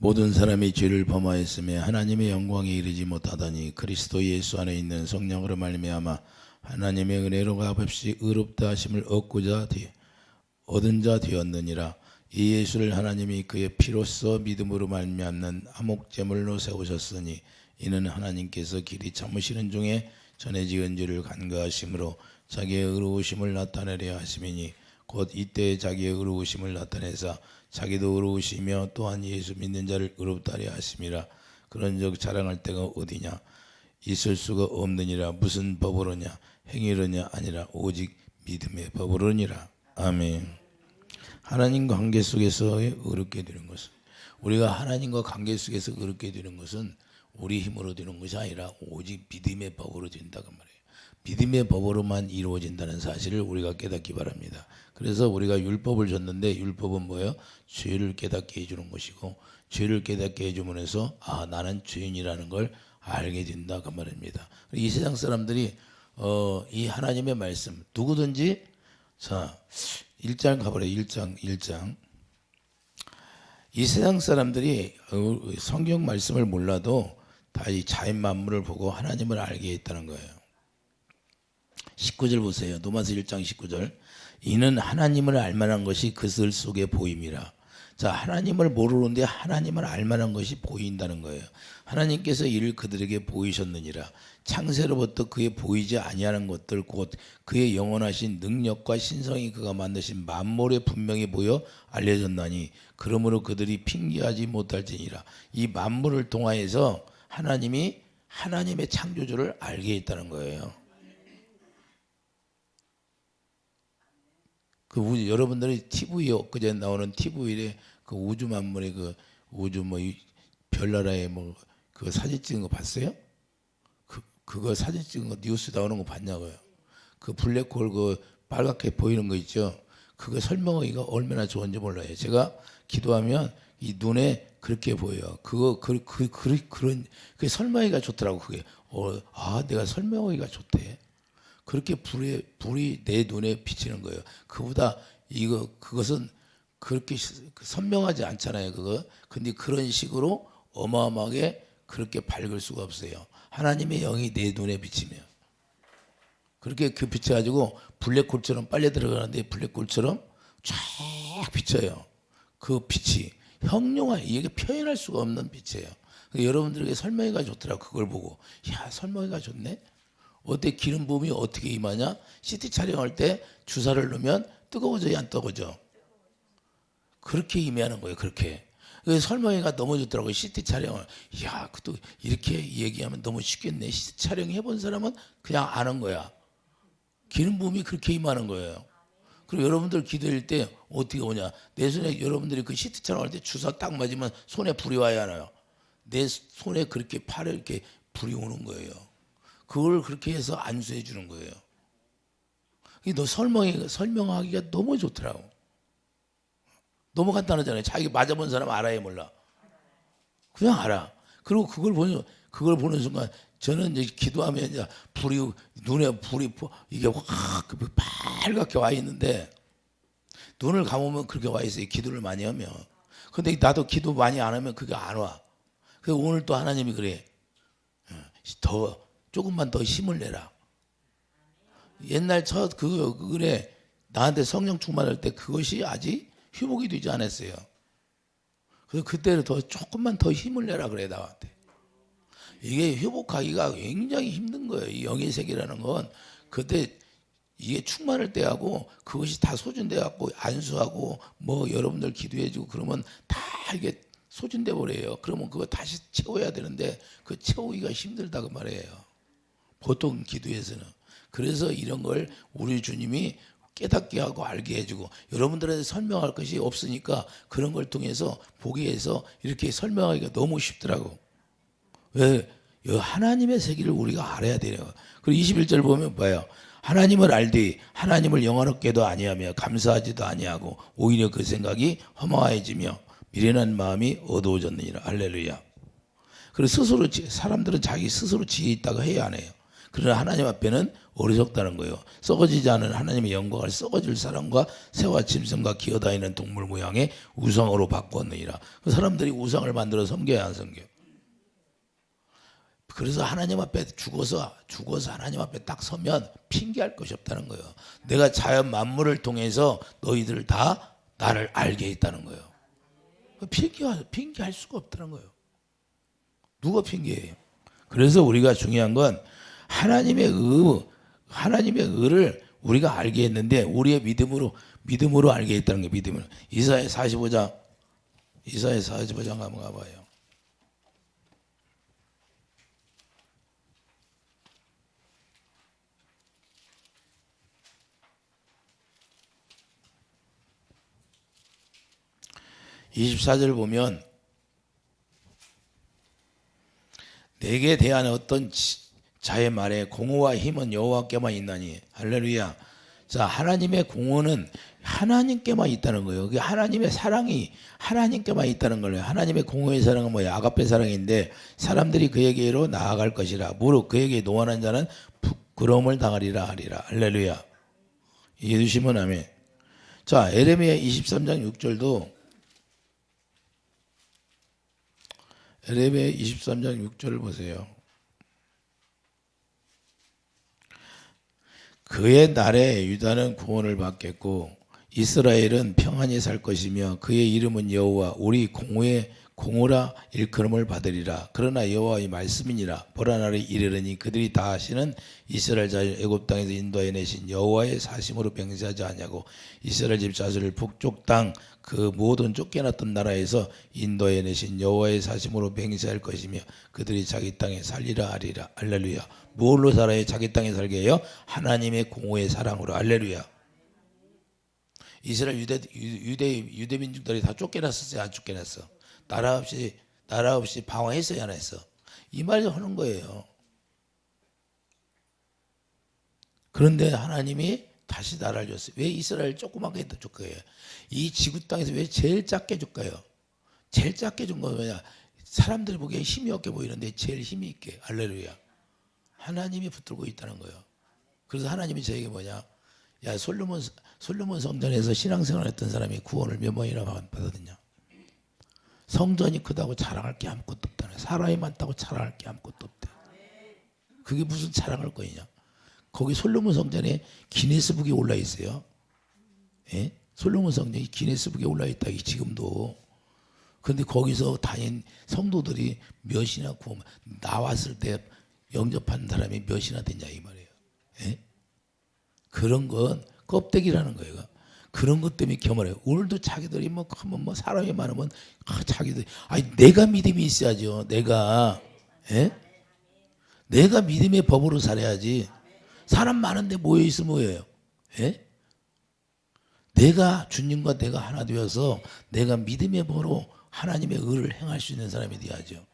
모든 사람이 죄를 범하였으며 하나님의 영광에 이르지 못하더니 그리스도 예수 안에 있는 성령으로 말미암아 하나님의 은혜로 값없이 의롭다 하심을 얻은 자 되었느니라. 이 예수를 하나님이 그의 피로써 믿음으로 말미암는 화목제물로 세우셨으니 이는 하나님께서 길이 참으시는 중에 전에 지은 죄를 간과하심으로 자기의 의로우심을 나타내려 하심이니 곧 이때 자기의 의로우심을 나타내사 자기도 의로우시며 또한 예수 믿는 자를 의롭다 하려 하심이라. 그런즉 자랑할 데가 어디냐? 있을 수가 없느니라. 무슨 법으로냐? 행위로냐? 아니라 오직 믿음의 법으로니라. 아멘. 하나님과 관계 속에서 의롭게 되는 것은, 우리가 하나님과 관계 속에서 의롭게 되는 것은 우리 힘으로 되는 것이 아니라 오직 믿음의 법으로 된다고 말해요. 믿음의 법으로만 이루어진다는 사실을 우리가 깨닫기 바랍니다. 그래서 우리가 율법을 줬는데 율법은 뭐예요? 죄를 깨닫게 해주는 것이고, 죄를 깨닫게 해주면서 나는 죄인이라는 걸 알게 된다 그 말입니다. 이 세상 사람들이 이 하나님의 말씀 누구든지, 자 1장 가보래요. 1장 이 세상 사람들이 성경 말씀을 몰라도 다 이 자연 만물을 보고 하나님을 알게 했다는 거예요. 19절 보세요. 로마서 1장 19절. 이는 하나님을 알만한 것이 그들 속에 보임이라. 자, 하나님을 모르는데 하나님을 알만한 것이 보인다는 거예요. 하나님께서 이를 그들에게 보이셨느니라. 창세로부터 그의 보이지 아니하는 것들 곧 그의 영원하신 능력과 신성이 그가 만드신 만물에 분명히 보여 알려졌나니 그러므로 그들이 핑계하지 못할지니라. 이 만물을 통하여서 하나님이 하나님의 창조주를 알게 했다는 거예요. 여러분들이 TV에 엊그제 나오는 TV에 그 우주 만물의 그 우주 별나라의 그 사진 찍은 거 봤어요? 그거 사진 찍은 거 뉴스 나오는 거 봤냐고요? 그 블랙홀 그 빨갛게 보이는 거 있죠? 그거 설명하기가 얼마나 좋은지 몰라요. 제가 기도하면 이 눈에 그렇게 보여요. 그런 설명하기가 좋더라고. 그게 내가 설명하기가 좋대. 그렇게 불이 내 눈에 비치는 거예요. 그보다 그것은 그렇게 선명하지 않잖아요. 근데 그런 식으로 어마어마하게 그렇게 밝을 수가 없어요. 하나님의 영이 내 눈에 비치면 그렇게 비쳐가지고 블랙홀처럼 빨려 들어가는데 블랙홀처럼 쫙 비쳐요. 그 빛이 형용할, 이게 표현할 수가 없는 빛이에요. 여러분들에게 설명회가 좋더라고. 그걸 보고 설명회가 좋네. 어때? 기름 부음이 어떻게 임하냐? CT 촬영할 때 주사를 넣으면 뜨거워져야 안 뜨거워져? 그렇게 임하는 거예요. 그렇게. 설명회가 너무 좋더라고요. CT 촬영을. 또 이렇게 얘기하면 너무 쉽겠네. CT 촬영 해본 사람은 그냥 아는 거야. 기름 부음이 그렇게 임하는 거예요. 그리고 여러분들 기도할 때 어떻게 오냐? 내 손에 여러분들이 그 CT 촬영할 때 주사 딱 맞으면 손에 불이 와야 하나요? 내 손에 그렇게 팔에 이렇게 불이 오는 거예요. 그걸 그렇게 해서 안수해 주는 거예요. 너 설명하기가 너무 좋더라고. 너무 간단하잖아요. 자기 맞아본 사람 알아요, 몰라? 그냥 알아. 그리고 그걸 보는 순간 저는 이제 기도하면 이제 눈에 불이 이게 확 빨갛게 와 있는데 눈을 감으면 그렇게 와 있어요. 기도를 많이 하면. 근데 나도 기도 많이 안 하면 그게 안 와. 그래서 오늘 또 하나님이 그래. 조금만 더 힘을 내라. 옛날 그래 나한테 성령 충만할 때 그것이 아직 회복이 되지 않았어요. 그래서 그때는 조금만 더 힘을 내라 그래 나한테. 이게 회복하기가 굉장히 힘든 거예요. 이 영의 세계라는 건 그때 이게 충만할 때하고 그것이 다 소진돼 갖고 안수하고 여러분들 기도해주고 그러면 다 이게 소진돼 버려요. 그러면 그거 다시 채워야 되는데 그 채우기가 힘들다고 말해요. 보통 기도에서는. 그래서 이런 걸 우리 주님이 깨닫게 하고 알게 해주고 여러분들한테 설명할 것이 없으니까 그런 걸 통해서 보게 해서 이렇게 설명하기가 너무 쉽더라고. 왜? 하나님의 세계를 우리가 알아야 돼요. 그리고 21절 보면 뭐예요? 하나님을 알되 하나님을 영화롭게도 아니하며 감사하지도 아니하고 오히려 그 생각이 허망해지며 미련한 마음이 어두워졌느니라. 할렐루야. 그리고 사람들은 자기 스스로 지혜 있다고 해야 안 해요. 그러나 하나님 앞에는 어리석다는 거예요. 썩어지지 않은 하나님의 영광을 썩어질 사람과 새와 짐승과 기어다니는 동물 모양의 우상으로 바꾸었느니라. 그 사람들이 우상을 만들어 섬겨야 안 섬겨요. 그래서 하나님 앞에 죽어서 하나님 앞에 딱 서면 핑계할 것이 없다는 거예요. 내가 자연 만물을 통해서 너희들 다 나를 알게 했다는 거예요. 핑계할 수가 없다는 거예요. 누가 핑계해요? 그래서 우리가 중요한 건 하나님의 의를 우리가 알게 했는데 우리의 믿음으로 알게 했다는 거예요. 믿음으로. 이사야 45장 한번 가봐요. (24절) 보면 내게 대한 어떤 자의 말에 공의와 힘은 여호와께만 있나니. 할렐루야. 자, 하나님의 공의는 하나님께만 있다는 거예요. 그게 하나님의 사랑이 하나님께만 있다는 거예요. 하나님의 공의의 사랑은 뭐예요? 아가페 사랑인데 사람들이 그에게로 나아갈 것이라. 무릇 그에게 노하는 자는 부끄러움을 당하리라 하리라. 할렐루야. 이해주시면 아멘. 자, 에레미야 23장 6절도 에레미야 23장 6절을 보세요. 그의 날에 유다는 구원을 받겠고 이스라엘은 평안히 살 것이며 그의 이름은 여호와 우리 공의라 일컬음을 받으리라. 그러나 여호와의 말씀이니라. 보라 날이 이르르니 그들이 다 하시는 이스라엘 자를 애굽 땅에서 인도하여 내신 여호와의 사심으로 맹세하지 아니하고 이스라엘 집 자손을 북쪽 땅 그 모든 쫓겨났던 나라에서 인도하여 내신 여호와의 사심으로 맹세할 것이며 그들이 자기 땅에 살리라 하리라. 할렐루야. 뭘로 살아요? 자기 땅에 살게 해요? 하나님의 공의의 사랑으로. 할렐루야. 이스라엘 유대 민족들이 다 쫓겨났었어요? 안 쫓겨났어? 나라 없이 방황했어요? 안 했어? 이 말을 하는 거예요. 그런데 하나님이 다시 나라를 줬어요. 왜 이스라엘 조그맣게 줄 거예요? 이 지구 땅에서 왜 제일 작게 줄까요? 제일 작게 준 건 뭐냐? 사람들이 보기에 힘이 없게 보이는데 제일 힘이 있게. 할렐루야. 하나님이 붙들고 있다는 거예요. 그래서 하나님이 저에게 뭐냐? 야, 솔로몬 성전에서 신앙생활 했던 사람이 구원을 몇 번이나 받았느냐? 성전이 크다고 자랑할 게 아무것도 없다네. 사람이 많다고 자랑할 게 아무것도 없대. 그게 무슨 자랑할 거냐? 거기 솔로몬 성전에 기네스북에 올라 있어요. 예? 솔로몬 성전이 기네스북에 올라 있다. 지금도. 그런데 거기서 다닌 성도들이 몇이나 구원 나왔을 때 영접한 사람이 몇이나 됐냐 이 말이에요. 예? 그런 건 껍데기라는 거예요. 그런 것 때문에 겸허해요. 오늘도 자기들이 뭐 사람이 많으면 자기들 내가 믿음이 있어야죠. 내가 믿음의 법으로 살아야지. 사람 많은데 모여 있으면 뭐예요? 예? 내가 주님과 내가 하나 되어서 내가 믿음의 법으로 하나님의 의를 행할 수 있는 사람이 돼야죠.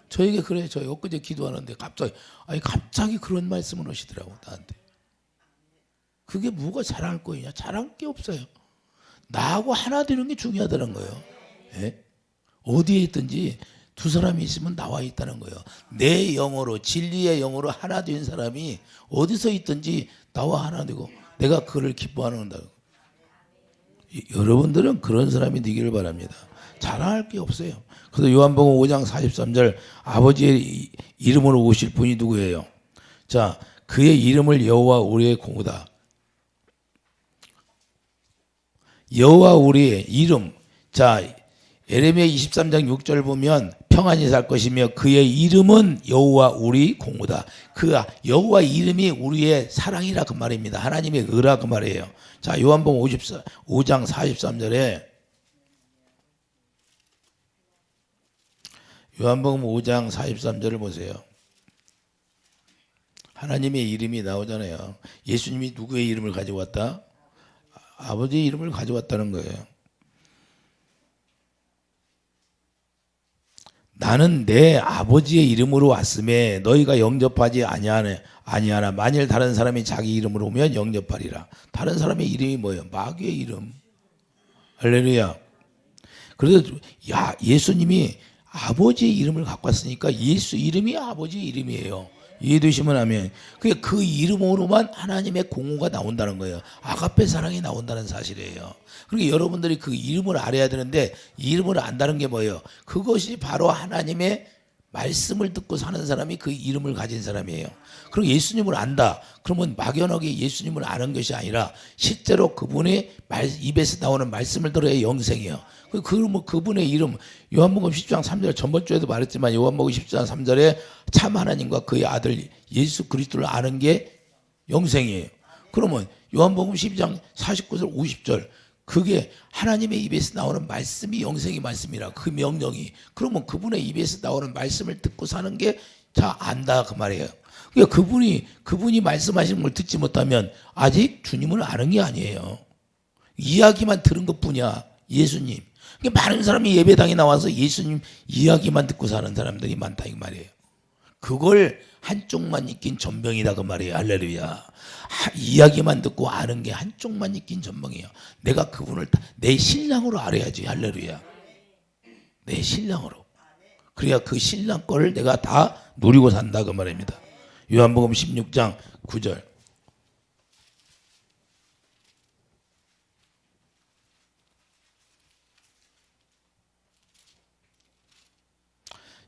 저에게 그래요. 저 엊그제 기도하는데 갑자기 그런 말씀을 하시더라고 나한테. 그게 뭐가 자랑할 거냐? 자랑할 게 없어요. 나하고 하나 되는 게 중요하다는 거예요. 예? 어디에 있든지 두 사람이 있으면 나와 있다는 거예요. 내 영으로 진리의 영으로 하나 된 사람이 어디서 있든지 나와 하나 되고 내가 그를 기뻐하는다. 여러분들은 그런 사람이 되기를 바랍니다. 자랑할 게 없어요. 그래서 요한복음 5장 43절 아버지의 이름으로 오실 분이 누구예요? 자, 그의 이름을 여호와 우리의 공의다. 여호와 우리의 이름. 자, 에레미야 23장 6절 보면 평안히 살 것이며 그의 이름은 여호와 우리 공의다. 그 여호와 이름이 우리의 사랑이라 그 말입니다. 하나님의 의라 그 말이에요. 자, 요한복음 5장 43절에 요한복음 5장 43절을 보세요. 하나님의 이름이 나오잖아요. 예수님이 누구의 이름을 가지고 왔다? 아버지의 이름을 가져왔다는 거예요. 나는 내 아버지의 이름으로 왔음에 너희가 영접하지 아니하나 만일 다른 사람이 자기 이름으로 오면 영접하리라. 다른 사람의 이름이 뭐예요? 마귀의 이름. 할렐루야. 그래서 예수님이 아버지의 이름을 갖고 왔으니까 예수 이름이 아버지의 이름이에요. 이해되시면 아멘. 그 이름으로만 하나님의 공로가 나온다는 거예요. 아가페 사랑이 나온다는 사실이에요. 그러니까 여러분들이 그 이름을 알아야 되는데 이 이름을 안다는 게 뭐예요? 그것이 바로 하나님의 말씀을 듣고 사는 사람이 그 이름을 가진 사람이에요. 그리고 예수님을 안다. 그러면 막연하게 예수님을 아는 것이 아니라 실제로 그분의 입에서 나오는 말씀을 들어야 영생이에요. 그러면 그분의 이름, 요한복음 10장 3절, 전번주에도 말했지만 요한복음 10장 3절에 참 하나님과 그의 아들 예수 그리스도를 아는 게 영생이에요. 그러면 요한복음 12장 49절 50절 그게 하나님의 입에서 나오는 말씀이 영생의 말씀이라 그 명령이. 그러면 그분의 입에서 나오는 말씀을 듣고 사는 게 다 안다 그 말이에요. 그러니까 그분이 말씀하시는 걸 듣지 못하면 아직 주님을 아는 게 아니에요. 이야기만 들은 것뿐이야. 예수님. 그러니까 많은 사람이 예배당에 나와서 예수님 이야기만 듣고 사는 사람들이 많다 이 말이에요. 그걸 한쪽만 익힌 전병이다 그 말이에요. 할렐루야. 이야기만 듣고 아는 게 한쪽만 익힌 전병이에요. 내가 그분을 내 신랑으로 알아야지. 할렐루야. 내 신랑으로. 그래야 그 신랑 거를 내가 다 누리고 산다 그 말입니다. 요한복음 16장 9절.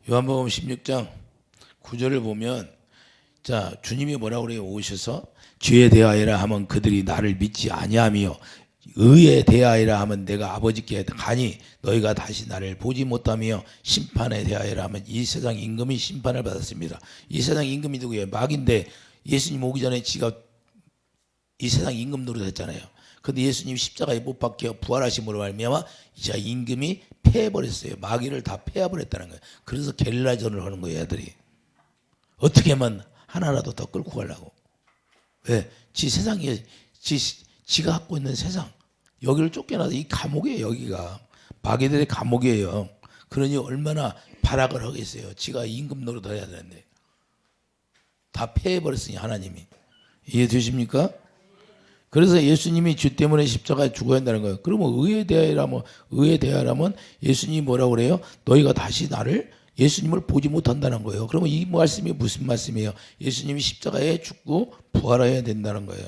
요한복음 16장 9절을 보면 자 주님이 뭐라고 그래요? 오셔서 죄에 대하여라 하면 그들이 나를 믿지 아니하며 의에 대하여라 하면 내가 아버지께 가니 너희가 다시 나를 보지 못하며 심판에 대하여라 하면 이 세상 임금이 심판을 받았습니다. 이 세상 임금이 누구예요? 마귀인데 예수님 오기 전에 지가 이 세상 임금 노릇했잖아요. 그런데 예수님이 십자가에 못 박혀 부활하심으로 말미암아 이제 임금이 패해버렸어요. 마귀를 다 패해버렸다는 거예요. 그래서 게릴라전을 하는 거예요. 애들이. 어떻게 하면 하나라도 더 끌고 가려고. 왜? 지 세상에 지가 갖고 있는 세상 여기를 쫓겨나서 이 감옥이에요. 여기가 마귀들의 감옥이에요. 그러니 얼마나 발악을 하겠어요. 지가 임금 노릇을 해야 되는데 다 패해버렸으니 하나님이. 이해되십니까? 그래서 예수님이 죄 때문에 십자가에 죽어야 한다는 거예요. 그러면 의에 대하여라면 예수님이 뭐라고 그래요? 너희가 다시 나를 예수님을 보지 못한다는 거예요. 그러면 이 말씀이 무슨 말씀이에요? 예수님이 십자가에 죽고 부활해야 된다는 거예요.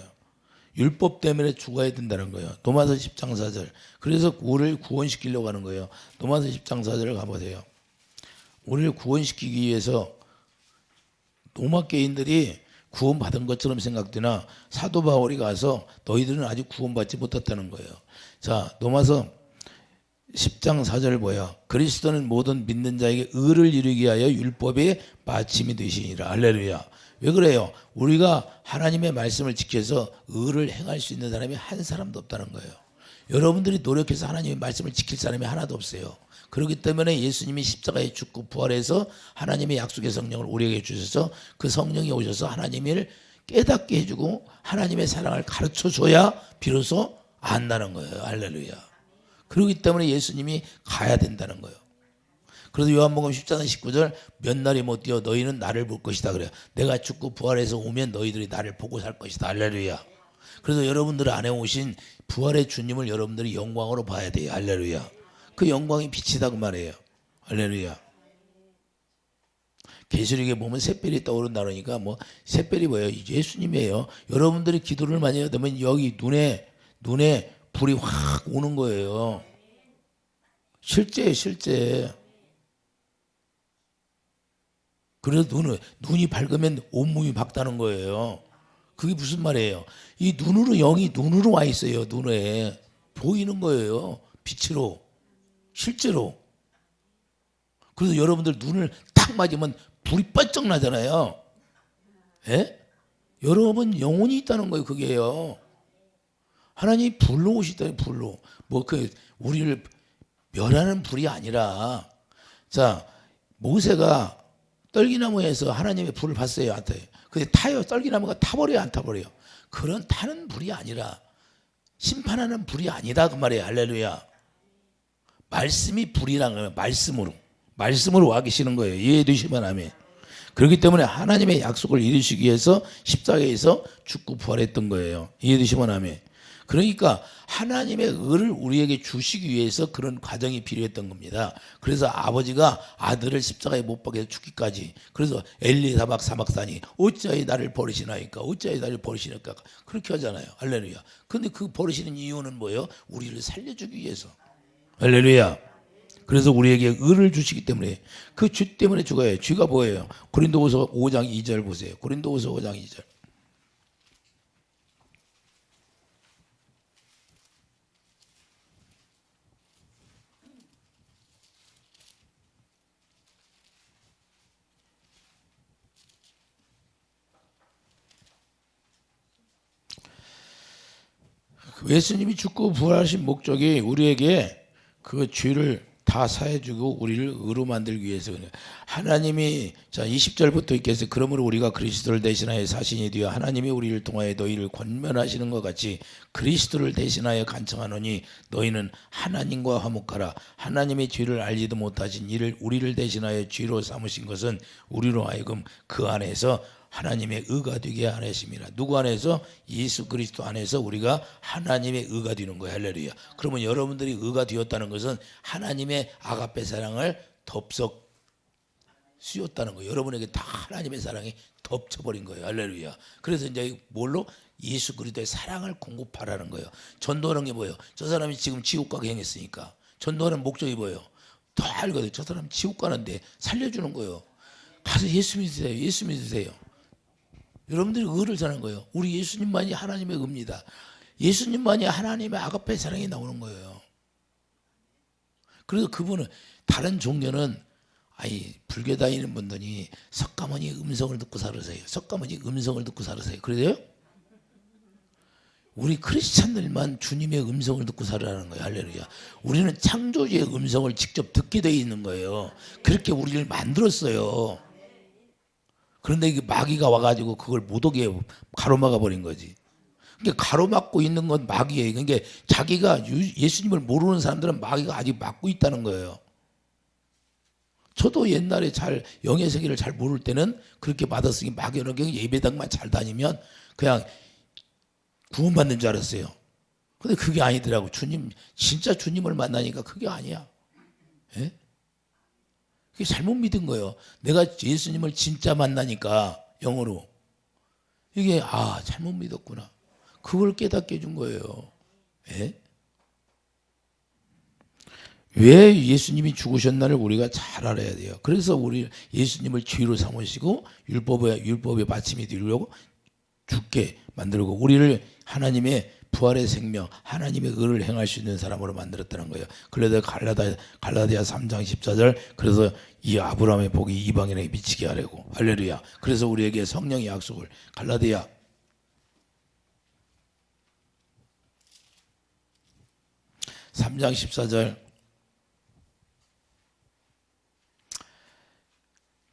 율법 때문에 죽어야 된다는 거예요. 로마서 10장 4절. 그래서 우리를 구원시키려고 하는 거예요. 로마서 10장 4절을 가보세요. 우리를 구원시키기 위해서 로마교인들이 구원받은 것처럼 생각되나 사도 바울이 가서 너희들은 아직 구원받지 못했다는 거예요. 자, 로마서 10장 4절 뭐야? 그리스도는 모든 믿는 자에게 의를 이루게 하여 율법의 마침이 되시니라. 할렐루야. 왜 그래요? 우리가 하나님의 말씀을 지켜서 의를 행할 수 있는 사람이 한 사람도 없다는 거예요. 여러분들이 노력해서 하나님의 말씀을 지킬 사람이 하나도 없어요. 그렇기 때문에 예수님이 십자가에 죽고 부활해서 하나님의 약속의 성령을 우리에게 주셔서 그 성령이 오셔서 하나님을 깨닫게 해주고 하나님의 사랑을 가르쳐줘야 비로소 안다는 거예요. 할렐루야. 그렇기 때문에 예수님이 가야 된다는 거예요. 그래서 요한복음 14장 19절 몇 날이 못 뛰어 너희는 나를 볼 것이다 그래요. 내가 죽고 부활해서 오면 너희들이 나를 보고 살 것이다. 할렐루야. 그래서 여러분들 안에 오신 부활의 주님을 여러분들이 영광으로 봐야 돼요. 할렐루야. 그 영광이 빛이다 그 말이에요. 할렐루야. 계시록에 보면 샛별이 떠오른다 그러니까 뭐 샛별이 뭐예요? 예수님이에요. 여러분들이 기도를 많이 하다 보면 여기 눈에 불이 확 오는 거예요. 실제. 그래서 눈이 밝으면 온몸이 밝다는 거예요. 그게 무슨 말이에요? 이 눈으로 영이 눈으로 와 있어요. 눈에 보이는 거예요. 빛으로. 실제로. 그래서 여러분들 눈을 딱 맞으면 불이 번쩍 나잖아요. 예? 여러분 영혼이 있다는 거예요. 그게요. 하나님이 불로 오시다니 불로. 우리를 멸하는 불이 아니라 자 모세가 떨기나무에서 하나님의 불을 봤어요. 안 타요. 근데 타요. 떨기나무가 타버려요. 안 타버려요. 그런 타는 불이 아니라 심판하는 불이 아니다 그 말이에요. 할렐루야. 말씀이 불이라는 거예요. 말씀으로 와 계시는 거예요. 이해되시면 아멘. 그렇기 때문에 하나님의 약속을 이루시기 위해서 십자가에서 죽고 부활했던 거예요. 이해되시면 아멘. 그러니까 하나님의 의를 우리에게 주시기 위해서 그런 과정이 필요했던 겁니다. 그래서 아버지가 아들을 십자가에 못 박여 죽기까지, 그래서 엘리 사박산이 어찌하여 나를 버리시나이까, 어찌하여 나를 버리시나이까, 그렇게 하잖아요. 할렐루야. 근데 그 버리시는 이유는 뭐예요? 우리를 살려주기 위해서. 할렐루야. 그래서 우리에게 의를 주시기 때문에, 그 주 때문에 죽어요. 죄가 뭐예요? 고린도후서 5장 2절 보세요. 고린도후서 5장 2절. 예수님이 죽고 부활하신 목적이 우리에게 그 죄를 다 사해주고 우리를 의로 만들기 위해서. 하나님이, 자 20절부터 이렇게 해서, 그러므로 우리가 그리스도를 대신하여 사신이 되어 하나님이 우리를 통하여 너희를 권면하시는 것 같이 그리스도를 대신하여 간청하노니 너희는 하나님과 화목하라. 하나님의 죄를 알지도 못하신 이를 우리를 대신하여 죄로 삼으신 것은 우리로 하여금 그 안에서 하나님의 의가 되게 하심이라. 누구 안에서? 예수 그리스도 안에서 우리가 하나님의 의가 되는 거예요. 할렐루야. 그러면 여러분들이 의가 되었다는 것은 하나님의 아가페 사랑을 덥석 씌웠다는 거예요. 여러분에게 다 하나님의 사랑이 덮쳐버린 거예요. 할렐루야. 그래서 이제 뭘로? 예수 그리스도의 사랑을 공급하라는 거예요. 전도하는 게 뭐예요? 저 사람이 지금 지옥 가게 행했으니까 전도하는 목적이 뭐예요? 다 알거든요. 저 사람 지옥 가는데 살려주는 거예요. 가서 예수 믿으세요. 예수 믿으세요. 여러분들이 의를 전하는 거예요. 우리 예수님만이 하나님의 의입니다. 예수님만이 하나님의 아가페 사랑이 나오는 거예요. 그래서 그분은, 다른 종교는, 불교 다니는 분들이 석가모니 음성을 듣고 살으세요. 석가모니 음성을 듣고 살으세요. 그래요? 우리 크리스찬들만 주님의 음성을 듣고 살아라는 거예요. 할렐루야. 우리는 창조주의 음성을 직접 듣게 되어 있는 거예요. 그렇게 우리를 만들었어요. 그런데 이게 마귀가 와가지고 그걸 못 오게 가로막아 버린 거지. 그러니까 가로막고 있는 건 마귀예요. 그러니까 자기가 예수님을 모르는 사람들은 마귀가 아직 막고 있다는 거예요. 저도 옛날에 영의 세계를 잘 모를 때는 그렇게 받았으니 마귀는 그냥 예배당만 잘 다니면 그냥 구원받는 줄 알았어요. 근데 그게 아니더라고. 진짜 주님을 만나니까 그게 아니야. 예? 그게 잘못 믿은 거예요. 내가 예수님을 진짜 만나니까 영어로 이게 잘못 믿었구나. 그걸 깨닫게 해준 거예요. 예? 왜 예수님이 죽으셨나를 우리가 잘 알아야 돼요. 그래서 우리 예수님을 죄로 삼으시고 율법의 받침이 되려고 죽게 만들고 우리를 하나님의 부활의 생명, 하나님의 의를 행할 수 있는 사람으로 만들었다는 거예요. 그래서 갈라디아 3장 14절, 그래서 이 아브라함의 복이 이방인에게 미치게 하려고. 할렐루야. 그래서 우리에게 성령의 약속을, 갈라디아 3장 14절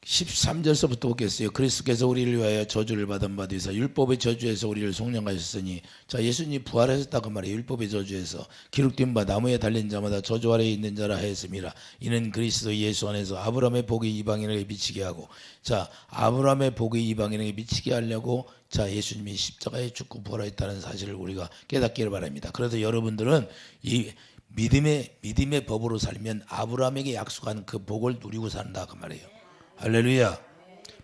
13절서부터 보겠어요. 그리스도께서 우리를 위하여 저주를 받은 바 되사 율법의 저주에서 우리를 속량하셨으니, 자 예수님이 부활하셨다고 말이에요. 율법의 저주에서 기록된 바 나무에 달린 자마다 저주 아래에 있는 자라 하였음이라. 이는 그리스도 예수 안에서 아브라함의 복이 이방인에게 미치게 하고, 자 아브라함의 복이 이방인에게 미치게 하려고 자 예수님이 십자가에 죽고 부활했다는 사실을 우리가 깨닫기를 바랍니다. 그래서 여러분들은 이 믿음의 법으로 살면 아브라함에게 약속한 그 복을 누리고 산다 그 말이에요. 할렐루야.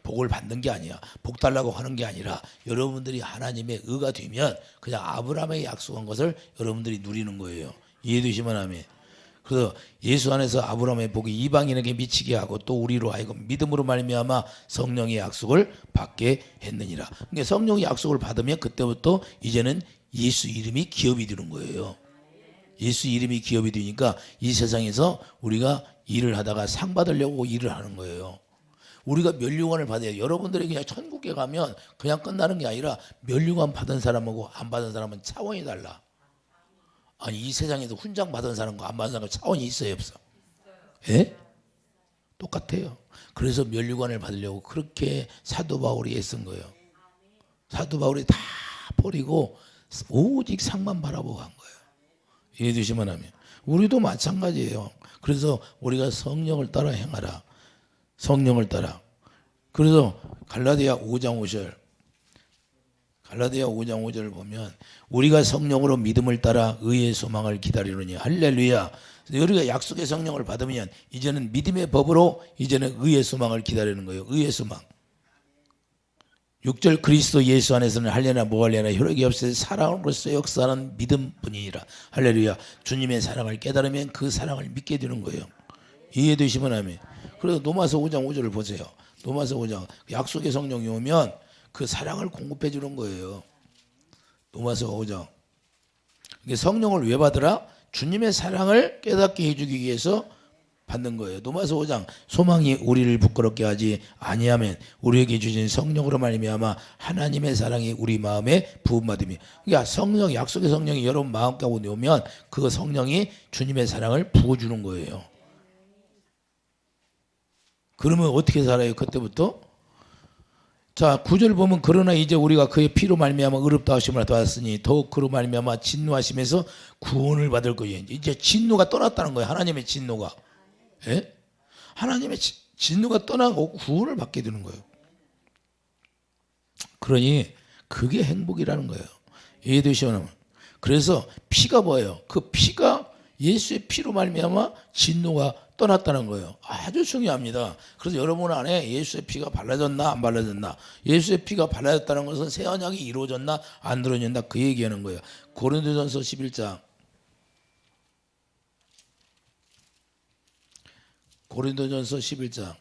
복을 받는 게 아니야. 복 달라고 하는 게 아니라 여러분들이 하나님의 의가 되면 그냥 아브라함에게 약속한 것을 여러분들이 누리는 거예요. 이해되시면 아멘. 그래서 예수 안에서 아브라함의 복이 이방인에게 미치게 하고 또 우리로 하여금 믿음으로 말미암아 성령의 약속을 받게 했느니라. 그러니까 성령의 약속을 받으면 그때부터 이제는 예수 이름이 기업이 되는 거예요. 예수 이름이 기업이 되니까 이 세상에서 우리가 일을 하다가 상 받으려고 일을 하는 거예요. 우리가 면류관을 받아요. 여러분들이 그냥 천국에 가면 그냥 끝나는 게 아니라 면류관 받은 사람하고 안 받은 사람은 차원이 달라. 아니 이 세상에서 훈장 받은 사람과 안 받은 사람과 차원이 있어요 없어? 예? 똑같아요. 그래서 면류관을 받으려고 그렇게 사도 바울이 애쓴 거예요. 사도 바울이 다 버리고 오직 상만 바라보고 한 거예요. 이해되시면 하면 우리도 마찬가지예요. 그래서 우리가 성령을 따라 행하라. 성령을 따라. 그래서 갈라디아 5장 5절 갈라디아 5장 5절을 보면 우리가 성령으로 믿음을 따라 의의 소망을 기다리느니 할렐루야. 우리가 약속의 성령을 받으면 이제는 믿음의 법으로 이제는 의의 소망을 기다리는 거예요. 의의 소망. 6절 그리스도 예수 안에서는 할례나 무할례나 효력이 없어 사랑으로서 역사하는 믿음뿐이니라. 할렐루야. 주님의 사랑을 깨달으면 그 사랑을 믿게 되는 거예요. 이해되시면 아멘. 그래서 로마서 5장 5절을 보세요. 로마서 5장 약속의 성령이 오면 그 사랑을 공급해 주는 거예요. 로마서 5장. 성령을 왜 받으라? 주님의 사랑을 깨닫게 해주기 위해서 받는 거예요. 로마서 5장 소망이 우리를 부끄럽게 하지 아니하면 우리에게 주신 성령으로 말미암아 하나님의 사랑이 우리 마음에 부음받음이. 그러니까 성령 약속의 성령이 여러분 마음 가운데 오면 그 성령이 주님의 사랑을 부어주는 거예요. 그러면 어떻게 살아요? 그때부터? 자 9절 보면 그러나 이제 우리가 그의 피로 말미암아 의롭다 하심을 받았으니 더욱 그로 말미암아 진노하심에서 구원을 받을 거예요. 이제 진노가 떠났다는 거예요. 하나님의 진노가. 예? 하나님의 진노가 떠나고 구원을 받게 되는 거예요. 그러니 그게 행복이라는 거예요. 이해되시나요? 그래서 피가 뭐예요? 그 피가 예수의 피로 말미암아 진노가 떠났다는 거예요. 아주 중요합니다. 그래서 여러분 안에 예수의 피가 발라졌나 안 발라졌나, 예수의 피가 발라졌다는 것은 새 언약이 이루어졌나 안 이루어졌나 그 얘기하는 거예요. 고린도전서 11장 고린도전서 11장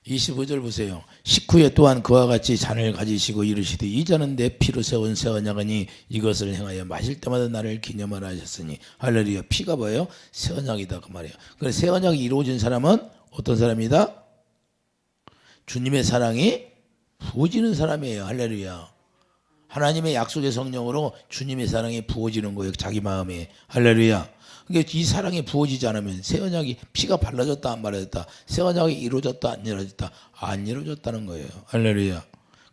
25절 보세요. 식후에 또한 그와 같이 잔을 가지시고 이르시되 이 잔은 내 피로 세운 새 언약이니 이것을 행하여 마실 때마다 나를 기념하라 하셨으니. 할렐루야. 피가 뭐예요? 새 언약이다 그 말이에요. 그래서 새 언약이 이루어진 사람은 어떤 사람이다? 주님의 사랑이 부어지는 사람이에요. 할렐루야. 하나님의 약속의 성령으로 주님의 사랑이 부어지는 거예요. 자기 마음에. 할렐루야. 그러니까 이 사랑이 부어지지 않으면 새 언약이 피가 발라졌다 안 발라졌다, 새 언약이 이루어졌다 안 이루어졌다, 안 이루어졌다는 거예요. 할렐루야.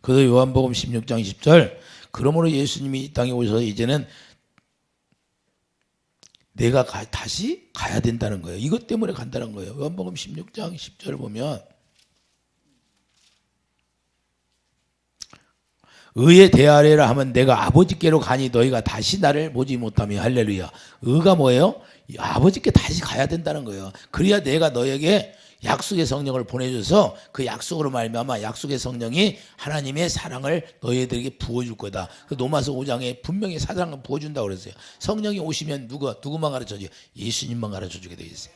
그래서 요한복음 16장 10절 그러므로 예수님이 이 땅에 오셔서 이제는 내가 다시 가야 된다는 거예요. 이것 때문에 간다는 거예요. 요한복음 16장 10절을 보면 의에 대하리라 하면 내가 아버지께로 가니 너희가 다시 나를 보지 못하며. 할렐루야. 의가 뭐예요? 아버지께 다시 가야 된다는 거예요. 그래야 내가 너에게 약속의 성령을 보내줘서 그 약속으로 말미암아 약속의 성령이 하나님의 사랑을 너희들에게 부어줄 거다. 그 로마서 5장에 분명히 사랑을 부어준다고 그랬어요. 성령이 오시면 누구만 가르쳐줘요? 예수님만 가르쳐주게 되어 있어요.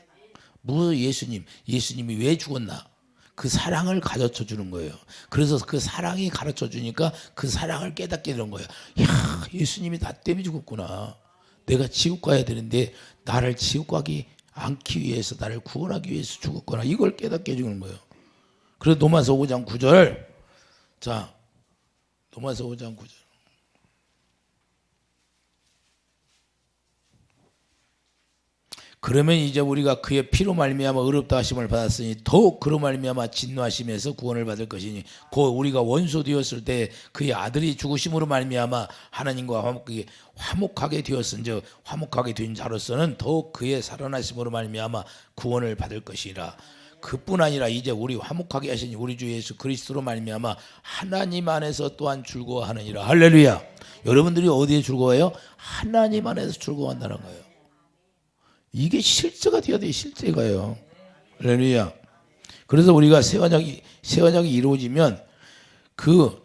무슨 예수님? 예수님이 왜 죽었나? 그 사랑을 가르쳐 주는 거예요. 그래서 그 사랑이 가르쳐 주니까 그 사랑을 깨닫게 되는 거예요. 야, 예수님이 나 때문에 죽었구나. 내가 지옥 가야 되는데 나를 지옥 가기 않기 위해서, 나를 구원하기 위해서 죽었구나. 이걸 깨닫게 해주는 거예요. 그래서 로마서 5장 9절. 자, 로마서 5장 9절. 그러면 이제 우리가 그의 피로 말미암아 의롭다 하심을 받았으니 더욱 그로 말미암아 진노하심에서 구원을 받을 것이니 곧 우리가 원수 되었을 때 그의 아들이 죽으심으로 말미암아 하나님과 화목하게 되었은즉 화목하게 된 자로서는 더욱 그의 살아나심으로 말미암아 구원을 받을 것이라. 그뿐 아니라 이제 우리 화목하게 하신 우리 주 예수 그리스도로 말미암아 하나님 안에서 또한 즐거워하느니라. 할렐루야. 여러분들이 어디에 즐거워해요? 하나님 안에서 즐거워한다는 거예요. 이게 실제가 되어야 돼요. 실제가요. 할렐루야. 그래서 우리가 새 언약이 이루어지면 그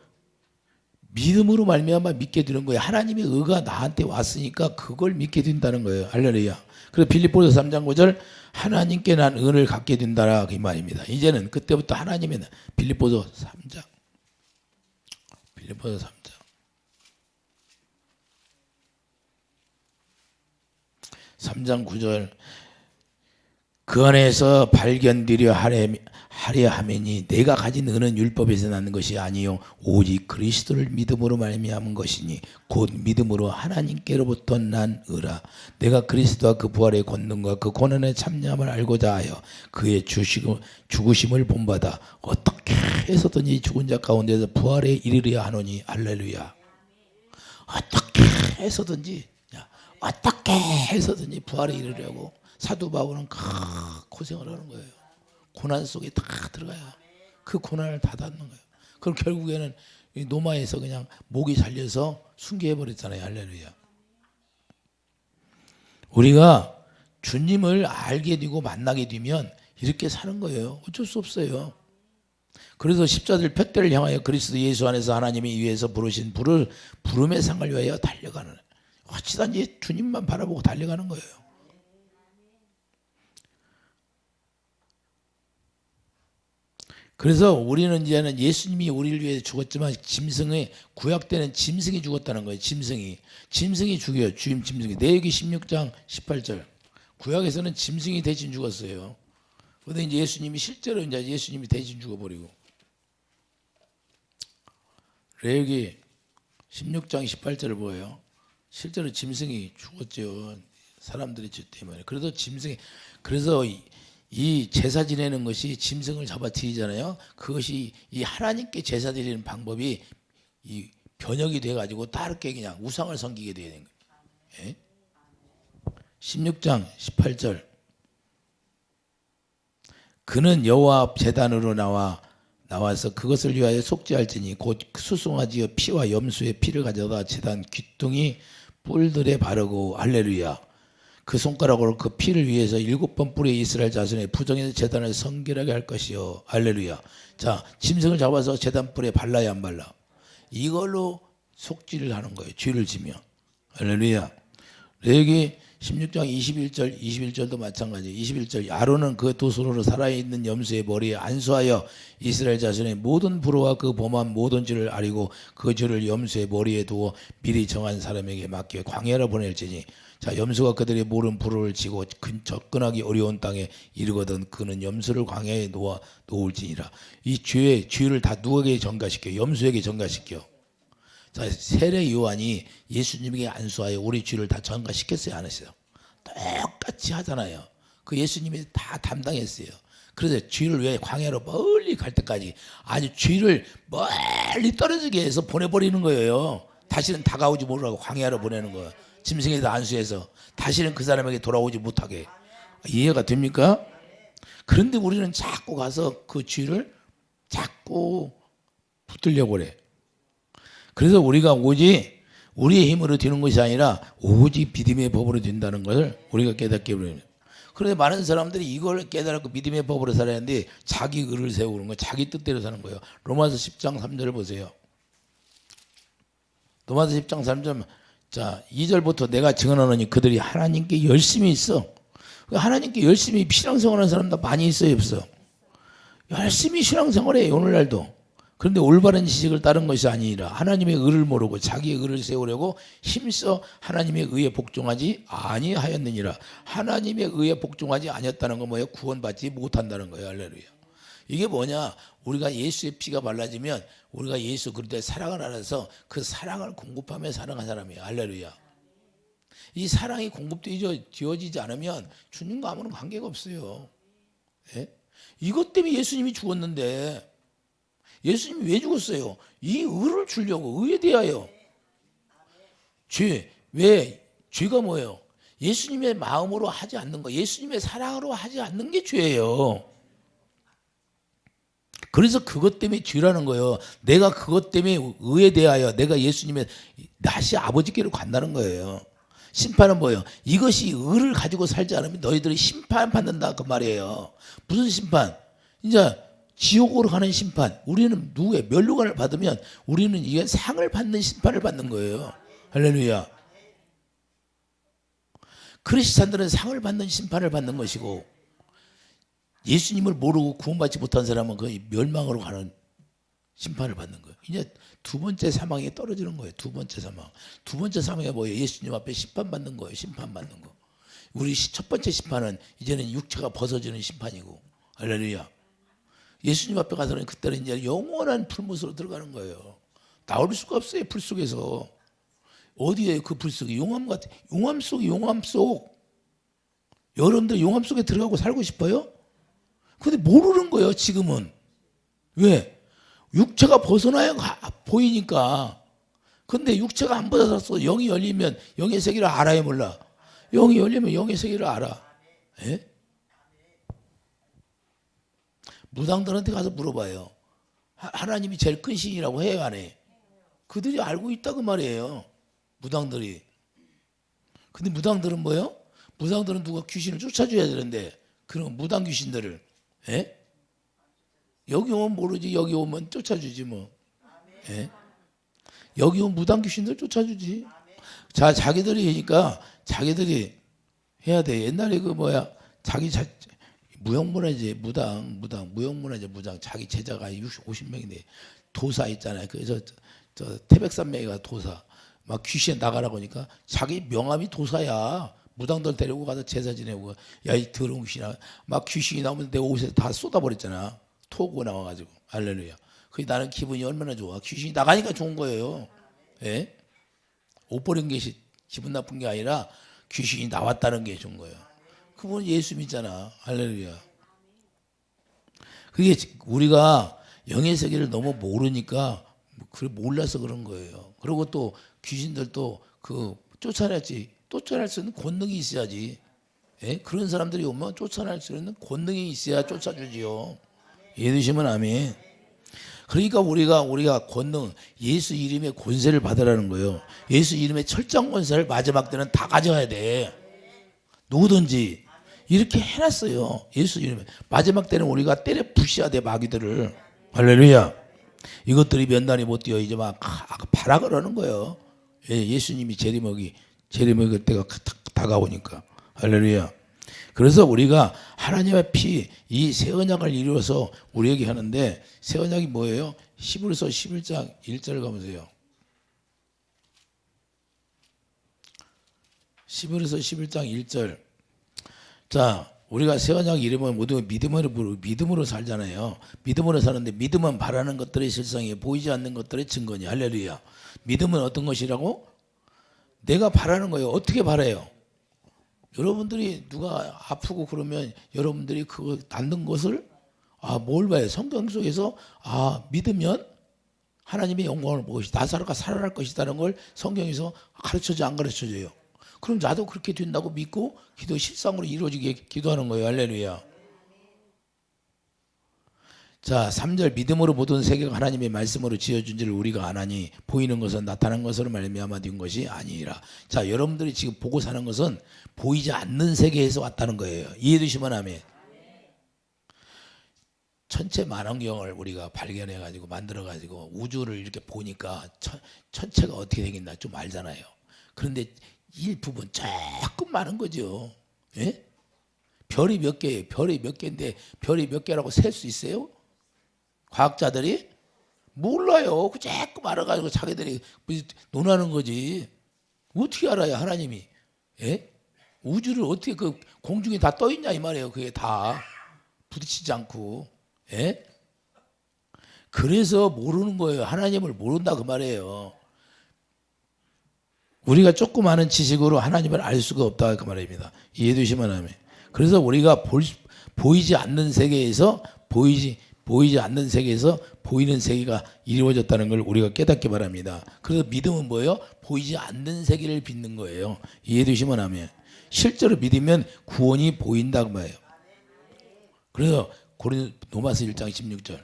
믿음으로 말미암아 믿게 되는 거예요. 하나님의 의가 나한테 왔으니까 그걸 믿게 된다는 거예요. 할렐루야. 그래서 빌립보서 3장 9절 하나님께 난 은을 갖게 된다라 그 말입니다. 이제는 그때부터 하나님의 빌립보서 3장 3장 9절 그 안에서 발견되려 하려 하매니 내가 가진 은은 율법에서 나는 것이 아니요 오직 그리스도를 믿음으로 말미암은 것이니 곧 믿음으로 하나님께로부터 난 의라. 내가 그리스도와 그 부활의 권능과 그 고난의 참여함을 알고자 하여 그의 죽으심을 본받아 어떻게 해서든지 죽은 자 가운데서 부활에 이르려 하노니. 할렐루야. 어떻게 해서든지 부활에 이르려고 사도 바울은 고생을 하는 거예요. 고난 속에 다 들어가야 그 고난을 다 닿는 거예요. 그럼 결국에는 이 노마에서 그냥 목이 잘려서 순교해버렸잖아요. 할렐루야. 우리가 주님을 알게 되고 만나게 되면 이렇게 사는 거예요. 어쩔 수 없어요. 그래서 십자들 푯대를 향하여 그리스도 예수 안에서 하나님이 위에서 부르신 부름의 상을 위하여 달려가는, 어찌든지 주님만 바라보고 달려가는 거예요. 그래서 우리는 이제는 예수님이 우리를 위해 죽었지만 짐승의 구약 때는 짐승이 죽었다는 거예요. 짐승이 죽여요. 주임 짐승이. 레위기 16장 18절. 구약에서는 짐승이 대신 죽었어요. 그런데 이제 예수님이 실제로 이제 예수님이 대신 죽어버리고. 레위기 16장 18절을 보여요. 실제로 짐승이 죽었죠. 사람들의 죄 때문에. 그래서 이 제사 지내는 것이 짐승을 잡아 드리잖아요. 그것이 이 하나님께 제사 드리는 방법이 이 변형이 돼가지고 다르게 그냥 우상을 섬기게 되는 거예요. 예? 16장 18절. 그는 여호와 앞 제단으로 나와서 그것을 위하여 속죄할지니 곧 수송아지의 피와 염소의 피를 가져다 제단 귀퉁이 뿔들에 바르고. 할렐루야. 그 손가락으로 그 피를 위해서 7번 뿌려 이스라엘 자손의 부정의 제단을 성결하게 할 것이요. 할렐루야. 자, 짐승을 잡아서 제단 뿔에 발라야 안 발라? 이걸로 속죄를 하는 거예요. 죄를 지며. 할렐루야. 레위기 16장 21절도 마찬가지예요. 21절. 아론은 그 두 손으로 살아있는 염소의 머리에 안수하여 이스라엘 자손의 모든 불의와 그 범한 모든 죄를 아리고 그 죄를 염소의 머리에 두어 미리 정한 사람에게 맡겨 광야로 보낼지니. 자, 염소가 그들의 모든 불의를 지고 접근하기 어려운 땅에 이르거든 그는 염소를 광야에 놓을지니라. 이 죄를 다 누구에게 전가시켜? 염소에게 전가시켜. 자, 세례 요한이 예수님에게 안수하여 우리 죄를 다 전가시켰어요, 안 했어요? 똑같이 하잖아요. 그 예수님이 다 담당했어요. 그래서 죄를 왜 광야로 멀리 갈 때까지 아주 죄를 멀리 떨어지게 해서 보내버리는 거예요. 다시는 다가오지 못하고 광야로 보내는 거예요. 짐승에다 안수해서 다시는 그 사람에게 돌아오지 못하게. 이해가 됩니까? 그런데 우리는 자꾸 가서 그 죄를 자꾸 붙들려고 그래. 그래서 우리가 오직 우리의 힘으로 되는 것이 아니라 오직 믿음의 법으로 된다는 것을 우리가 깨닫게 됩니다. 그런데 많은 사람들이 이걸 깨달고 믿음의 법으로 살아야 하는데 자기 의를 세우는 거예요. 자기 뜻대로 사는 거예요. 로마서 10장 3절을 보세요. 로마서 10장 3절. 자, 2절부터 내가 증언하노니 그들이 하나님께 열심히 있어. 하나님께 열심히 신앙생활하는 사람도 많이 있어요, 없어? 열심히 신앙생활해, 오늘날도. 그런데 올바른 지식을 따른 것이 아니라 하나님의 의를 모르고 자기의 의를 세우려고 힘써 하나님의 의에 복종하지 아니하였느니라. 하나님의 의에 복종하지 아니었다는 건 뭐예요? 구원받지 못한다는 거예요. 할렐루야. 이게 뭐냐? 우리가 예수의 피가 발라지면 우리가 예수 그리스도의 사랑을 알아서 그 사랑을 공급하며 사랑한 사람이에요. 할렐루야. 이 사랑이 공급되어지지 않으면 주님과 아무런 관계가 없어요. 예? 이것 때문에 예수님이 죽었는데 예수님이 왜 죽었어요? 이 의를 주려고, 의에 대하여. 죄가 뭐예요? 예수님의 마음으로 하지 않는 거, 예수님의 사랑으로 하지 않는 게 죄예요. 그래서 그것 때문에 죄라는 거예요. 내가 그것 때문에 의에 대하여 내가 예수님의 다시 아버지께로 간다는 거예요. 심판은 뭐예요? 이것이 의를 가지고 살지 않으면 너희들이 심판받는다 그 말이에요. 무슨 심판? 이제 지옥으로 가는 심판. 우리는 누구의 멸류관을 받으면 우리는 이게 상을 받는 심판을 받는 거예요. 할렐루야. 크리스찬들은 상을 받는 심판을 받는 것이고 예수님을 모르고 구원받지 못한 사람은 거의 멸망으로 가는 심판을 받는 거예요. 이제 두 번째 사망에 떨어지는 거예요. 두 번째 사망. 두 번째 사망이 뭐예요? 예수님 앞에 심판받는 거예요. 심판받는 거. 우리 첫 번째 심판은 이제는 육체가 벗어지는 심판이고. 할렐루야. 예수님 앞에 가서는 그때는 이제 영원한 풀무으로 들어가는 거예요. 나올 수가 없어요. 풀 속에서. 어디에 그 풀 속에? 용암 같아. 용암 속. 여러분들 용암 속에 들어가고 살고 싶어요? 근데 모르는 거예요. 지금은. 왜? 육체가 벗어나야 보이니까. 근데 육체가 안 벗어났어. 영이 열리면 영의 세계를 알아요, 몰라? 영이 열리면 영의 세계를 알아. 예? 무당들한테 가서 물어봐요. 하나님이 제일 큰 신이라고 해요, 안 해? 그들이 알고 있다 그 말이에요. 무당들이. 근데 무당들은 뭐예요? 무당들은 누가 귀신을 쫓아줘야 되는데 그런 무당 귀신들을, 예? 여기 오면 모르지, 여기 오면 쫓아주지 뭐. 예? 여기 오면 무당 귀신들 쫓아주지. 자, 자기들이 하니까 자기들이 해야 돼. 옛날에 그 뭐야, 무형문화재 무형문화재 무당 자기 제자가 50명인데 도사 있잖아요. 그래서 저 태백산맥이가 도사 막 귀신 나가라고 하니까 자기 명함이 도사야. 무당들 데리고 가서 제사 지내고, 야 이 더러운 귀신아, 막 귀신이 나오면 내 옷에 다 쏟아버렸잖아. 토고 나와가지고. 할렐루야. 그 나는 기분이 얼마나 좋아. 귀신이 나가니까 좋은 거예요. 예? 옷 버린 게 기분 나쁜 게 아니라 귀신이 나왔다는 게 좋은 거예요. 그분 예수 믿잖아. 할렐루야. 그게 우리가 영의 세계를 너무 모르니까 몰라서 그런 거예요. 그리고 또 귀신들도 그 쫓아낼 수 있는 권능이 있어야지. 예? 그런 사람들이 오면 쫓아낼 수 있는 권능이 있어야 쫓아주지요. 이해되시면 아멘. 그러니까 우리가 권능, 예수 이름의 권세를 받으라는 거예요. 예수 이름의 철장 권세를 마지막 때는 다 가져야 돼. 누구든지 이렇게 해놨어요. 예수 이름에. 마지막 때는 우리가 때려 부셔야 돼, 마귀들을. 할렐루야. 이것들이 몇 날이 못 뛰어 이제 막 파라 그러는 거예요. 예수님이 재림먹을 때가 다가오니까. 할렐루야. 그래서 우리가 하나님의 피, 이 새 언약을 이루어서 우리에게 하는데, 새 언약이 뭐예요? 히브리서 11장 1절 가보세요. 히브리서 11장 1절. 자, 우리가 새 언약 이름은 모두 믿음으로 살잖아요. 믿음으로 사는데, 믿음은 바라는 것들의 실상이에요. 보이지 않는 것들의 증거니. 할렐루야. 믿음은 어떤 것이라고? 내가 바라는 거예요. 어떻게 바라요? 여러분들이 누가 아프고 그러면 여러분들이 그거 낫는 것을 뭘 봐요? 성경 속에서 믿으면 하나님의 영광을 보고 나사로가 살아날 것이라는 걸 성경에서 가르쳐줘 안 가르쳐줘요? 그럼 나도 그렇게 된다고 믿고 기도 실상으로 이루어지게 기도하는 거예요. 할렐루야. 자, 3절 믿음으로 모든 세계가 하나님의 말씀으로 지어준 지를 우리가 아나니 보이는 것은 나타난 것으로 말미암아 된 것이 아니라. 자, 여러분들이 지금 보고 사는 것은 보이지 않는 세계에서 왔다는 거예요. 이해되시면 아멘. 천체 만원경을 우리가 발견해 가지고 만들어 가지고 우주를 이렇게 보니까 천체가 어떻게 생겼나 좀 알잖아요. 그런데 일부분 조금 많은 거죠. 예? 별이 몇 개예요? 별이 몇 개인데 별이 몇 개라고 셀 수 있어요? 과학자들이 몰라요. 그 자꾸 알아가지고 자기들이 논하는 거지. 어떻게 알아요, 하나님이? 예? 우주를 어떻게 그 공중에 다 떠 있냐 이 말이에요. 그게 다 부딪히지 않고. 예? 그래서 모르는 거예요. 하나님을 모른다 그 말이에요. 우리가 조금 아는 지식으로 하나님을 알 수가 없다 그 말입니다. 이해되시면 하면. 그래서 우리가 보이지 않는 세계에서 보이는 세계가 이루어졌다는 걸 우리가 깨닫기 바랍니다. 그래서 믿음은 뭐예요? 보이지 않는 세계를 믿는 거예요. 이해되시면 하면. 실제로 믿으면 구원이 보인다 그 말이에요. 그래서 로마서 1장 16절.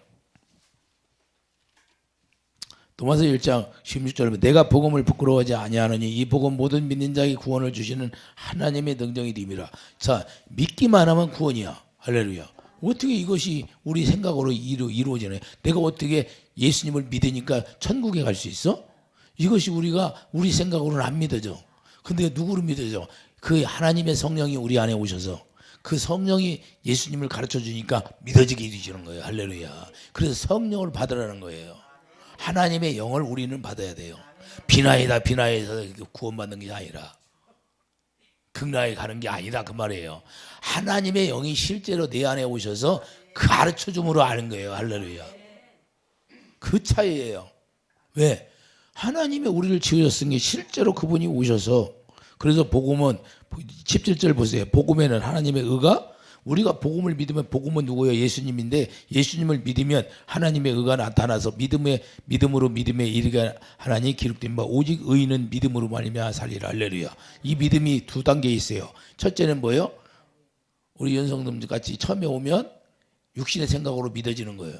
로마서 1장 16절에 내가 복음을 부끄러워하지 아니하느니 이 복음 모든 믿는 자에게 구원을 주시는 하나님의 능력이 됨이라. 자, 믿기만 하면 구원이야. 할렐루야. 어떻게 이것이 우리 생각으로 이루어지나요? 내가 어떻게 예수님을 믿으니까 천국에 갈 수 있어? 이것이 우리 생각으로는 안 믿어져. 근데 누구를 믿어져? 그 하나님의 성령이 우리 안에 오셔서 그 성령이 예수님을 가르쳐 주니까 믿어지게 해주시는 거예요. 할렐루야. 그래서 성령을 받으라는 거예요. 하나님의 영을 우리는 받아야 돼요. 비나이에서 구원받는 게 아니라 극락에 가는 게 아니다 그 말이에요. 하나님의 영이 실제로 내 안에 오셔서 가르쳐줌으로 아는 거예요. 할렐루야. 그 차이예요. 왜? 하나님의 우리를 지으셨으니 실제로 그분이 오셔서. 그래서 복음은 17절 보세요. 복음에는 하나님의 의가, 우리가 복음을 믿으면 복음은 누구예요? 예수님인데 예수님을 믿으면 하나님의 의가 나타나서 믿음으로 믿음의 일가 하나니 기록된 바 오직 의인은 믿음으로 말미암아 살리라. 할렐루야. 이 믿음이 두 단계 있어요. 첫째는 뭐예요? 우리 연성들 같이 처음에 오면 육신의 생각으로 믿어지는 거예요.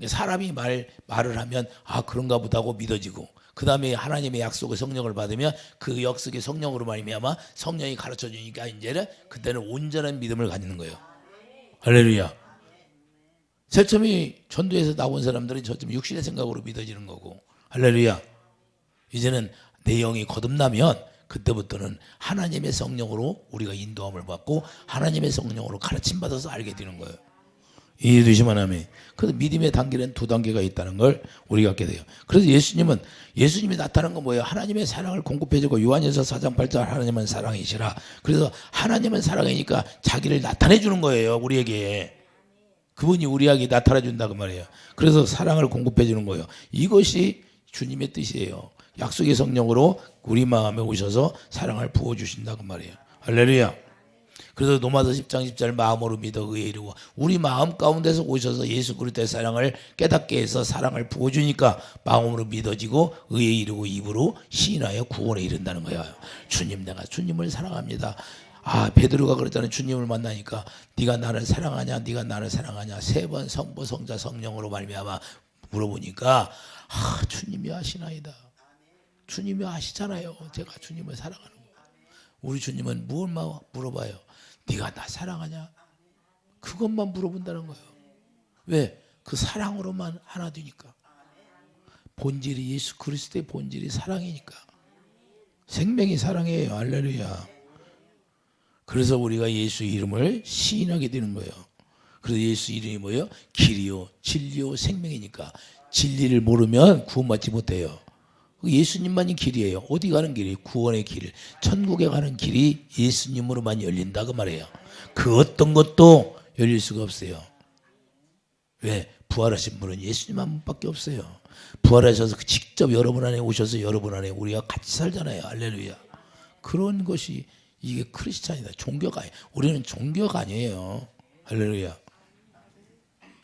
사람이 말을 하면 그런가 보다 하고 믿어지고, 그 다음에 하나님의 약속의 성령을 받으면 그 약속의 성령으로 말미암아 성령이 가르쳐 주니까 이제는 그때는 온전한 믿음을 갖는 거예요. 할렐루야. 제일 처음에 전도에서 나온 사람들은 저쯤 육신의 생각으로 믿어지는 거고, 할렐루야. 이제는 내 영이 거듭나면 그때부터는 하나님의 성령으로 우리가 인도함을 받고 하나님의 성령으로 가르침 받아서 알게 되는 거예요. 이해되시면 아멘. 그래서 믿음의 단계는 두 단계가 있다는 걸 우리가 갖게 돼요. 그래서 예수님이 나타난 건 뭐예요? 하나님의 사랑을 공급해주고, 요한일서 4장 8절 하나님은 사랑이시라. 그래서 하나님은 사랑이니까 자기를 나타내 주는 거예요, 우리에게. 그분이 우리에게 나타나 준다 그 말이에요. 그래서 사랑을 공급해 주는 거예요. 이것이 주님의 뜻이에요. 약속의 성령으로 우리 마음에 오셔서 사랑을 부어주신다 그 말이에요. 할렐루야. 그래서 로마서 10장 10절 마음으로 믿어 의에 이르고, 우리 마음 가운데서 오셔서 예수 그리스도의 사랑을 깨닫게 해서 사랑을 부어주니까 마음으로 믿어지고 의에 이르고 입으로 시인하여 구원에 이른다는 거예요. 주님, 내가 주님을 사랑합니다. 베드로가 그랬잖아요. 주님을 만나니까 네가 나를 사랑하냐, 네가 나를 사랑하냐, 3번 성부 성자 성령으로 말미암아 물어보니까 주님이 아시나이다. 주님이 아시잖아요. 제가 주님을 사랑하는 거. 우리 주님은 무엇만 물어봐요? 네가 나 사랑하냐? 그것만 물어본다는 거예요. 왜? 그 사랑으로만 하나 되니까. 본질이 예수 그리스도의 본질이 사랑이니까. 생명이 사랑이에요. 할렐루야. 그래서 우리가 예수 이름을 시인하게 되는 거예요. 그래서 예수 이름이 뭐예요? 길이요 진리요 생명이니까. 진리를 모르면 구원받지 못해요. 예수님만이 길이에요. 어디 가는 길이? 구원의 길, 천국에 가는 길이 예수님으로만 열린다 그 말이에요. 그 어떤 것도 열릴 수가 없어요. 왜? 부활하신 분은 예수님 한 분밖에 없어요. 부활하셔서 직접 여러분 안에 오셔서 여러분 안에 우리가 같이 살잖아요. 할렐루야. 그런 것이 이게 크리스찬이다. 종교가 아니에요. 우리는 종교가 아니에요. 할렐루야.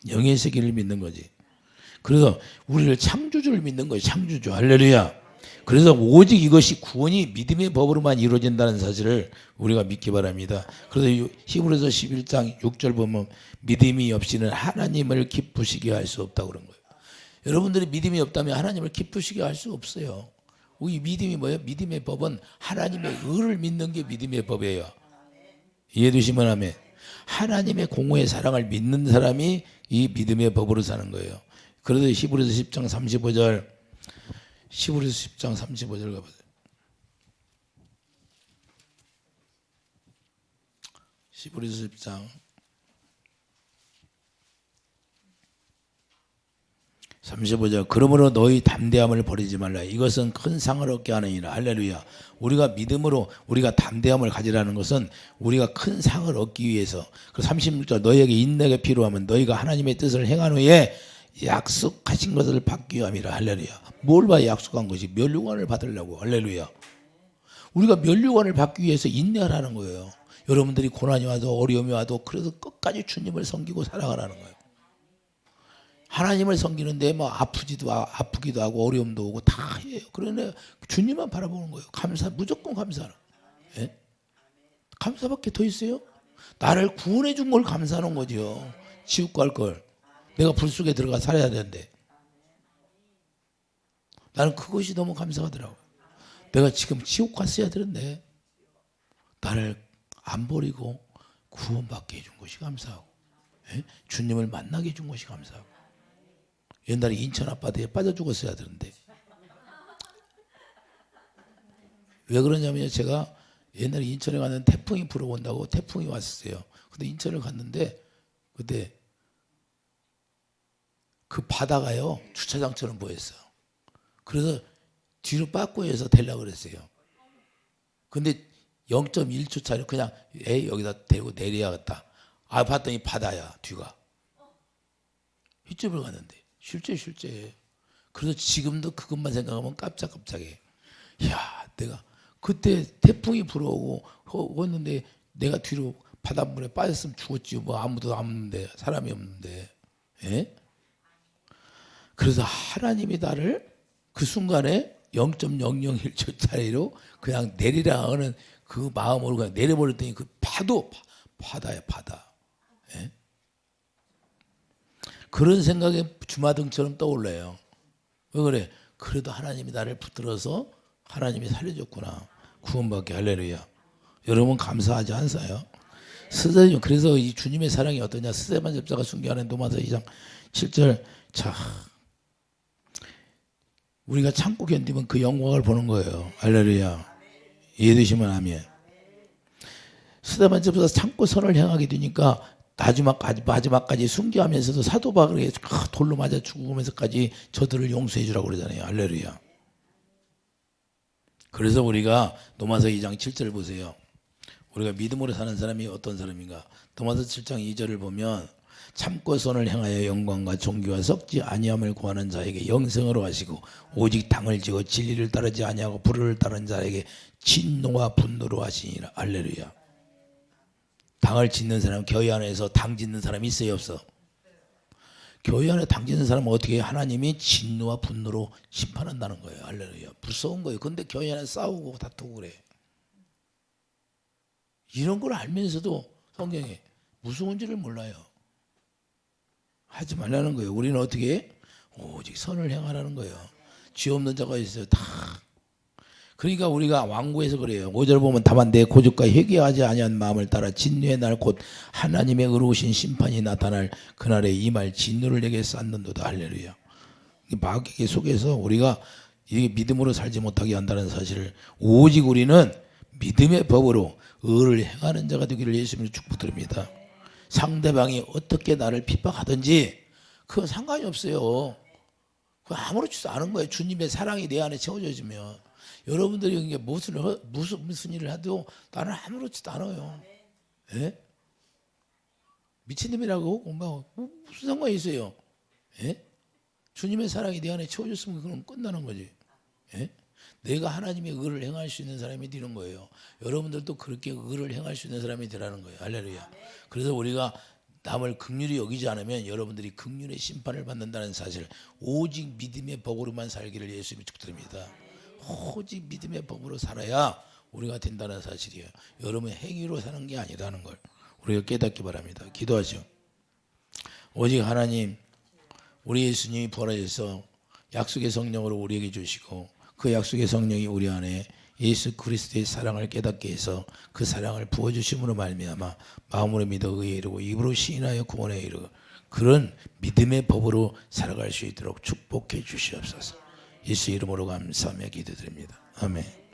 영의 세계를 믿는 거지. 그래서 우리를 창조주를 믿는 거예요. 창조주. 할렐루야. 그래서 오직 이것이 구원이 믿음의 법으로만 이루어진다는 사실을 우리가 믿기 바랍니다. 그래서 히브리서 11장 6절 보면 믿음이 없이는 하나님을 기쁘시게 할 수 없다고 그런 거예요. 여러분들이 믿음이 없다면 하나님을 기쁘시게 할 수 없어요. 이 믿음이 뭐예요? 믿음의 법은 하나님의 의를 믿는 게 믿음의 법이에요. 이해되시면 아멘. 하나님의 공의의 사랑을 믿는 사람이 이 믿음의 법으로 사는 거예요. 그래서 히브리서 10장 35절, 히브리서 10장 35절 가보세요. 히브리서 10장 35절. 그러므로 너희 담대함을 버리지 말라. 이것은 큰 상을 얻게 하느니라. 할렐루야. 우리가 믿음으로 우리가 담대함을 가지라는 것은 우리가 큰 상을 얻기 위해서. 그래서 36절. 너희에게 인내가 필요하면 너희가 하나님의 뜻을 행한 후에 약속하신 것을 받기 위함이라. 할렐루야. 뭘 봐야 약속한 것이? 면류관을 받으려고. 할렐루야. 우리가 면류관을 받기 위해서 인내하라는 거예요. 여러분들이 고난이 와도 어려움이 와도 그래서 끝까지 주님을 섬기고 살아가라는 거예요. 하나님을 섬기는데 아프기도 하고 어려움도 오고 다 해요. 그러나 주님만 바라보는 거예요. 무조건 감사하라. 예? 감사밖에 더 있어요? 나를 구원해 준 걸 감사하는 거죠. 지옥 갈 걸. 내가 불 속에 들어가 살아야 되는데. 나는 그것이 너무 감사하더라고요. 내가 지금 지옥 갔어야 되는데 나를 안 버리고 구원받게 해준 것이 감사하고, 예? 주님을 만나게 해준 것이 감사하고. 옛날에 인천 아파트에 빠져 죽었어야 되는데. 왜 그러냐면요, 제가 옛날에 인천에 갔는데 태풍이 불어온다고 태풍이 왔었어요. 근데 인천을 갔는데 그때 그 바다가요 주차장처럼 보였어요. 그래서 뒤로 빠꾸해서 대려고 그랬어요. 근데 0.1초 차로 그냥 여기다 대고 내려야겠다. 봤더니 바다야 뒤가. 이쪽을 갔는데 실제. 그래서 지금도 그것만 생각하면 깜짝깜짝해. 이야, 내가 그때 태풍이 불어오고 했는데 내가 뒤로 바닷물에 빠졌으면 죽었지. 뭐 아무도 없는데, 사람이 없는데. 예? 그래서 하나님이 나를 그 순간에 0.001초 차이로 그냥 내리라 하는 그 마음으로 그냥 내려버렸더니 그 바다야, 바다. 예? 그런 생각이 주마등처럼 떠올라요. 왜 그래? 그래도 하나님이 나를 붙들어서 하나님이 살려줬구나. 구원받게. 할렐루야. 여러분 감사하지 않으세요? 스데반, 그래서 이 주님의 사랑이 어떠냐? 스데반 집사가 순교하는 로마서 2장 7절. 자, 우리가 참고 견디면 그 영광을 보는 거예요. 할렐루야. 이해되시면 아멘. 스데반 집사가 참고 선을 향하게 되니까 마지막까지 순교하면서도 사도 바울에게 돌로 맞아 죽으면서까지 저들을 용서해 주라고 그러잖아요. 할렐루야. 그래서 우리가 로마서 2장 7절을 보세요. 우리가 믿음으로 사는 사람이 어떤 사람인가? 로마서 7장 2절을 보면 참고 선을 향하여 영광과 존귀와 썩지 아니함을 구하는 자에게 영생으로 하시고 오직 당을 지고 진리를 따르지 아니하고 불의를 따르는 자에게 진노와 분노로 하시니라. 할렐루야. 당을 짓는 사람, 교회 안에서 당 짓는 사람이 있어요, 없어? 교회 안에 당 짓는 사람은 어떻게 해요? 하나님이 진노와 분노로 심판한다는 거예요. 할렐루야. 무서운 거예요. 근데 교회 안에 싸우고 다투고 그래. 이런 걸 알면서도 성경에 무서운지를 몰라요. 하지 말라는 거예요. 우리는 어떻게 해? 오직 선을 행하라는 거예요. 죄 없는 자가 있어요. 다. 그러니까 우리가 완고해서 그래요. 5절 보면 다만 내 고집과 회개하지 아니한 마음을 따라 진노의 날 곧 하나님의 의로우신 심판이 나타날 그날에 이 말 진노를 내게 쌓는도다. 할렐루야. 마귀에게 속에서 우리가 이게 믿음으로 살지 못하게 한다는 사실을, 오직 우리는 믿음의 법으로 의를 행하는 자가 되기를 예수님으로 축복드립니다. 상대방이 어떻게 나를 핍박하든지 그건 상관이 없어요. 그거 아무렇지도 않은 거예요. 주님의 사랑이 내 안에 채워져지면. 여러분들이 무슨 일을 해도 나는 아무렇지도 않아요. 예? 미친놈이라고 무슨 상관이 있어요? 예? 주님의 사랑이 내 안에 채워졌으면 그럼 끝나는 거지. 예? 내가 하나님의 의를 행할 수 있는 사람이 되는 거예요. 여러분들도 그렇게 의를 행할 수 있는 사람이 되라는 거예요. 할렐루야. 그래서 우리가 남을 긍휼히 여기지 않으면 여러분들이 긍휼의 심판을 받는다는 사실, 오직 믿음의 법으로만 살기를 예수님이 축복드립니다. 오직 믿음의 법으로 살아야 우리가 된다는 사실이에요. 여러분 행위로 사는 게 아니라는 걸 우리가 깨닫기 바랍니다. 기도하죠. 오직 하나님, 우리 예수님이 부활하셔서 약속의 성령으로 우리에게 주시고 그 약속의 성령이 우리 안에 예수 그리스도의 사랑을 깨닫게 해서 그 사랑을 부어주심으로 말미암아 마음으로 믿어 의에 이르고 입으로 시인하여 구원에 이르고 그런 믿음의 법으로 살아갈 수 있도록 축복해 주시옵소서. 예수 이름으로 감사하며 기도드립니다. 아멘.